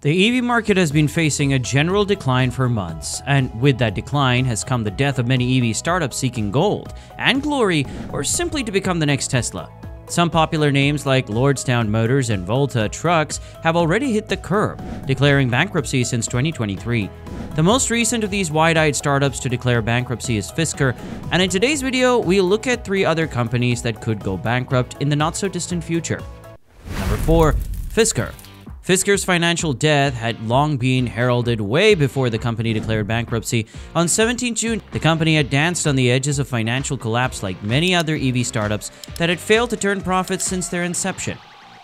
The EV market has been facing a general decline for months, and with that decline has come the death of many EV startups seeking gold and glory, or simply to become the next Tesla. Some popular names like Lordstown Motors and Volta Trucks have already hit the curb, declaring bankruptcy since 2023. The most recent of these wide-eyed startups to declare bankruptcy is Fisker, and in today's video, we'll look at 3 other companies that could go bankrupt in the not-so-distant future. Number 4. Fisker. Fisker's financial death had long been heralded way before the company declared bankruptcy. On 17 June, the company had danced on the edges of financial collapse like many other EV startups that had failed to turn profits since their inception.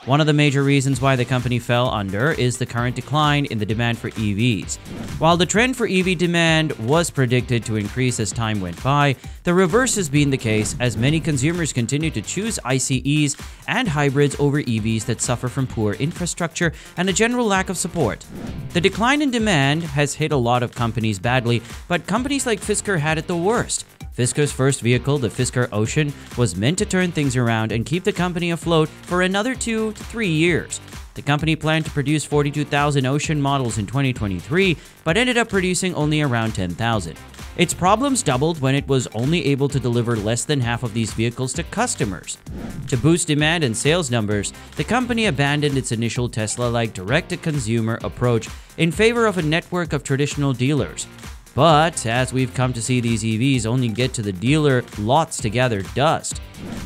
One of the major reasons why the company fell under is the current decline in the demand for EVs. While the trend for EV demand was predicted to increase as time went by, the reverse has been the case as many consumers continue to choose ICEs and hybrids over EVs that suffer from poor infrastructure and a general lack of support. The decline in demand has hit a lot of companies badly, but companies like Fisker had it the worst. Fisker's first vehicle, the Fisker Ocean, was meant to turn things around and keep the company afloat for another 2 to 3 years. The company planned to produce 42,000 Ocean models in 2023, but ended up producing only around 10,000. Its problems doubled when it was only able to deliver less than half of these vehicles to customers. To boost demand and sales numbers, the company abandoned its initial Tesla-like direct-to-consumer approach in favor of a network of traditional dealers. But as we've come to see, these EVs only get to the dealer lots to gather dust.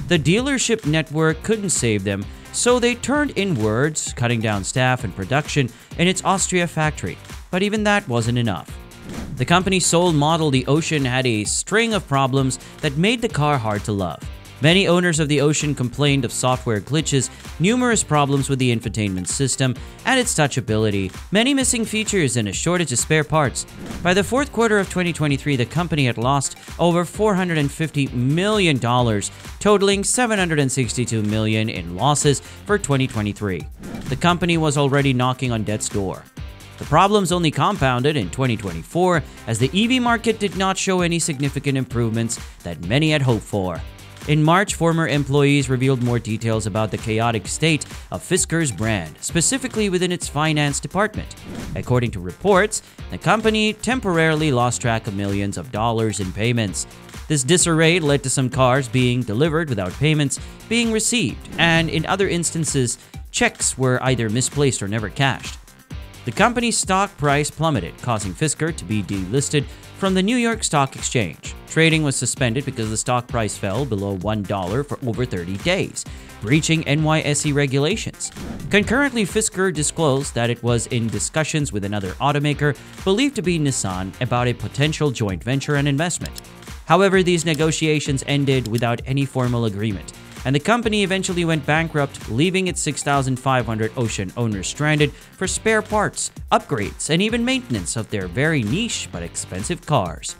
The dealership network couldn't save them, so they turned inwards, cutting down staff and production in its Austria factory. But even that wasn't enough. The company's sole model, the Ocean, had a string of problems that made the car hard to love. Many owners of the Ocean complained of software glitches, numerous problems with the infotainment system and its touchability, many missing features, and a shortage of spare parts. By the fourth quarter of 2023, the company had lost over $450 million, totaling $762 million in losses for 2023. The company was already knocking on death's door. The problems only compounded in 2024 as the EV market did not show any significant improvements that many had hoped for. In March, former employees revealed more details about the chaotic state of Fisker's brand, specifically within its finance department. According to reports, the company temporarily lost track of millions of dollars in payments. This disarray led to some cars being delivered without payments being received, and in other instances, checks were either misplaced or never cashed. The company's stock price plummeted, causing Fisker to be delisted from the New York Stock Exchange. Trading was suspended because the stock price fell below $1 for over 30 days, breaching NYSE regulations. Concurrently, Fisker disclosed that it was in discussions with another automaker, believed to be Nissan, about a potential joint venture and investment. However, these negotiations ended without any formal agreement, and the company eventually went bankrupt, leaving its 6,500 Ocean owners stranded for spare parts, upgrades, and even maintenance of their very niche but expensive cars.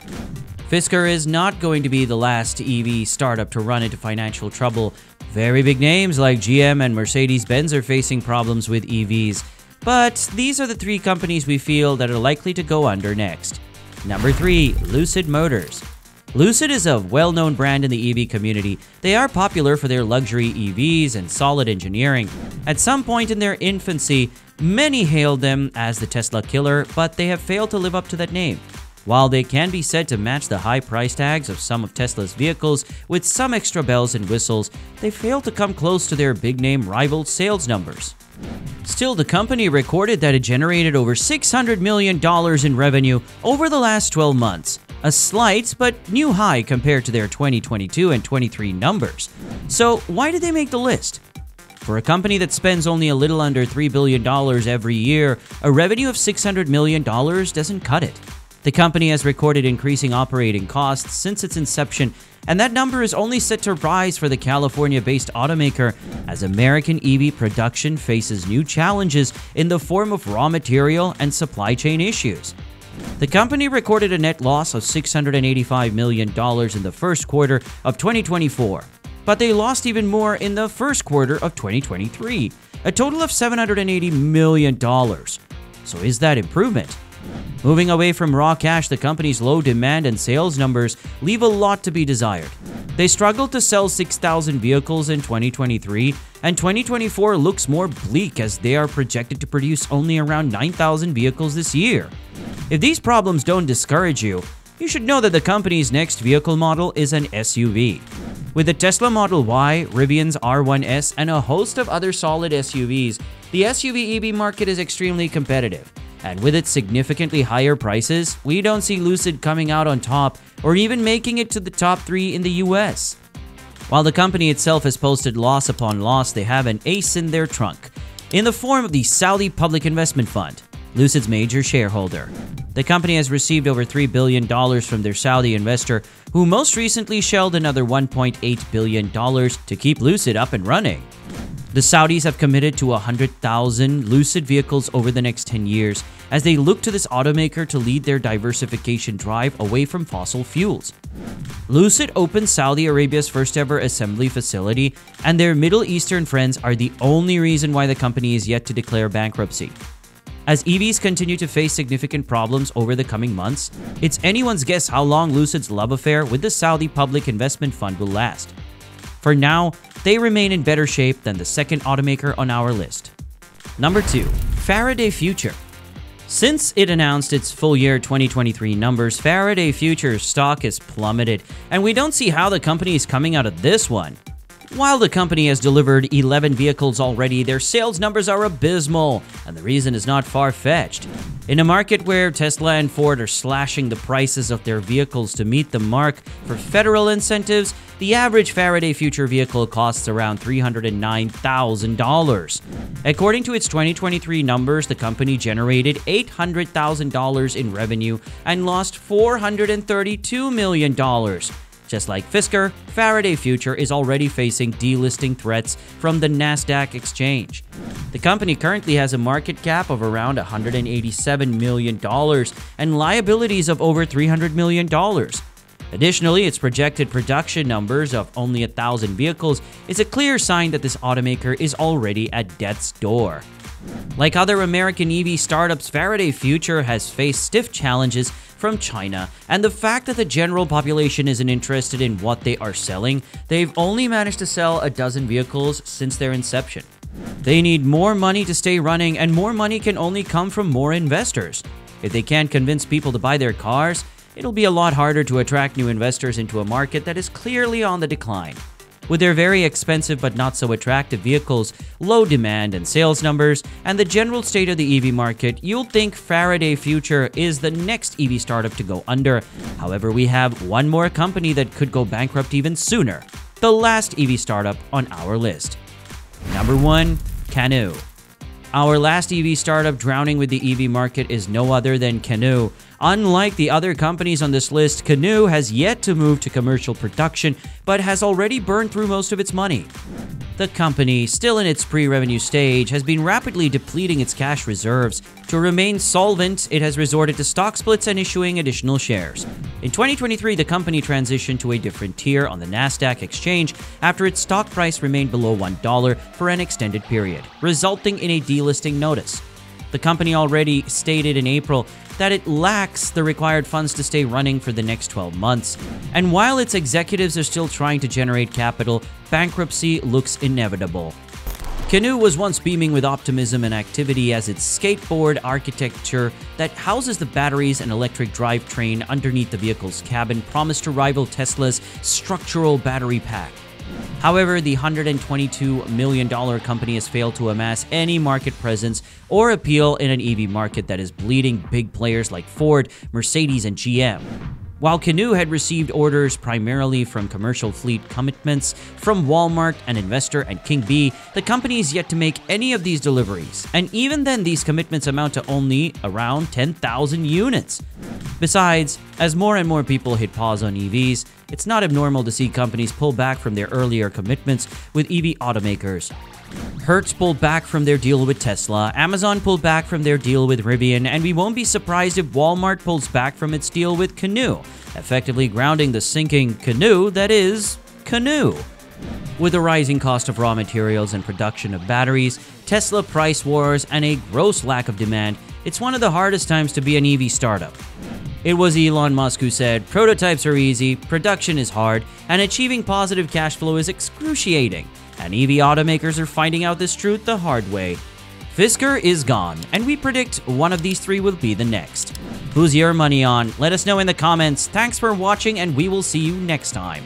Fisker is not going to be the last EV startup to run into financial trouble. Very big names like GM and Mercedes-Benz are facing problems with EVs, but these are the 3 companies we feel that are likely to go under next. Number 3. Lucid Motors. Lucid is a well-known brand in the EV community. They are popular for their luxury EVs and solid engineering. At some point in their infancy, many hailed them as the Tesla killer, but they have failed to live up to that name. While they can be said to match the high price tags of some of Tesla's vehicles with some extra bells and whistles, they fail to come close to their big-name rival sales numbers. Still, the company recorded that it generated over $600 million in revenue over the last 12 months. A slight but new high compared to their 2022 and 23 numbers. So why did they make the list? For a company that spends only a little under $3 billion every year, a revenue of $600 million doesn't cut it. The company has recorded increasing operating costs since its inception, and that number is only set to rise for the California-based automaker as American EV production faces new challenges in the form of raw material and supply chain issues. The company recorded a net loss of $685 million in the first quarter of 2024, but they lost even more in the first quarter of 2023, a total of $780 million. So is that improvement? Moving away from raw cash, the company's low demand and sales numbers leave a lot to be desired. They struggled to sell 6,000 vehicles in 2023, and 2024 looks more bleak as they are projected to produce only around 9,000 vehicles this year. If these problems don't discourage you, you should know that the company's next vehicle model is an SUV. With the Tesla Model Y, Rivian's R1S, and a host of other solid SUVs, the SUV EV market is extremely competitive. And with its significantly higher prices, we don't see Lucid coming out on top or even making it to the top 3 in the US. While the company itself has posted loss upon loss, they have an ace in their trunk, in the form of the Saudi Public Investment Fund, Lucid's major shareholder. The company has received over $3 billion from their Saudi investor, who most recently shelled another $1.8 billion to keep Lucid up and running. The Saudis have committed to 100,000 Lucid vehicles over the next 10 years as they look to this automaker to lead their diversification drive away from fossil fuels. Lucid opened Saudi Arabia's first ever assembly facility, and their Middle Eastern friends are the only reason why the company is yet to declare bankruptcy. As EVs continue to face significant problems over the coming months, it's anyone's guess how long Lucid's love affair with the Saudi Public Investment Fund will last. For now, they remain in better shape than the second automaker on our list. Number 2. Faraday Future. Since it announced its full year 2023 numbers, Faraday Future's stock has plummeted, and we don't see how the company is coming out of this one. While the company has delivered 11 vehicles already, their sales numbers are abysmal, and the reason is not far-fetched. In a market where Tesla and Ford are slashing the prices of their vehicles to meet the mark for federal incentives, the average Faraday Future vehicle costs around $309,000. According to its 2023 numbers, the company generated $800,000 in revenue and lost $432 million. Just like Fisker, Faraday Future is already facing delisting threats from the Nasdaq exchange. The company currently has a market cap of around $187 million and liabilities of over $300 million. Additionally, its projected production numbers of only 1,000 vehicles is a clear sign that this automaker is already at death's door. Like other American EV startups, Faraday Future has faced stiff challenges from China, and the fact that the general population isn't interested in what they are selling, they've only managed to sell a dozen vehicles since their inception. They need more money to stay running, and more money can only come from more investors. If they can't convince people to buy their cars, it'll be a lot harder to attract new investors into a market that is clearly on the decline. With their very expensive but not so attractive vehicles, low demand and sales numbers, and the general state of the EV market, you'll think Faraday Future is the next EV startup to go under. However, we have one more company that could go bankrupt even sooner, the last EV startup on our list. Number 1. Canoo. Our last EV startup drowning with the EV market is no other than Canoo. Unlike the other companies on this list, Canoo has yet to move to commercial production, but has already burned through most of its money. The company, still in its pre-revenue stage, has been rapidly depleting its cash reserves. To remain solvent, it has resorted to stock splits and issuing additional shares. In 2023, the company transitioned to a different tier on the Nasdaq exchange after its stock price remained below $1 for an extended period, resulting in a delisting notice. The company already stated in April that it lacks the required funds to stay running for the next 12 months. And while its executives are still trying to generate capital, bankruptcy looks inevitable. Canoo was once beaming with optimism and activity as its skateboard architecture that houses the batteries and electric drivetrain underneath the vehicle's cabin promised to rival Tesla's structural battery pack. However, the $122 million company has failed to amass any market presence or appeal in an EV market that is bleeding big players like Ford, Mercedes, and GM. While Canoo had received orders primarily from commercial fleet commitments from Walmart, an investor, and King Bee, the company is yet to make any of these deliveries, and even then these commitments amount to only around 10,000 units. Besides, as more and more people hit pause on EVs, it's not abnormal to see companies pull back from their earlier commitments with EV automakers. Hertz pulled back from their deal with Tesla, Amazon pulled back from their deal with Rivian, and we won't be surprised if Walmart pulls back from its deal with Canoo, effectively grounding the sinking canoe that is Canoo. With the rising cost of raw materials and production of batteries, Tesla price wars, and a gross lack of demand, it's one of the hardest times to be an EV startup. It was Elon Musk who said, "Prototypes are easy, production is hard, and achieving positive cash flow is excruciating." and EV automakers are finding out this truth the hard way. Fisker is gone, and we predict one of these three will be the next. Who's your money on? Let us know in the comments. Thanks for watching, and we will see you next time.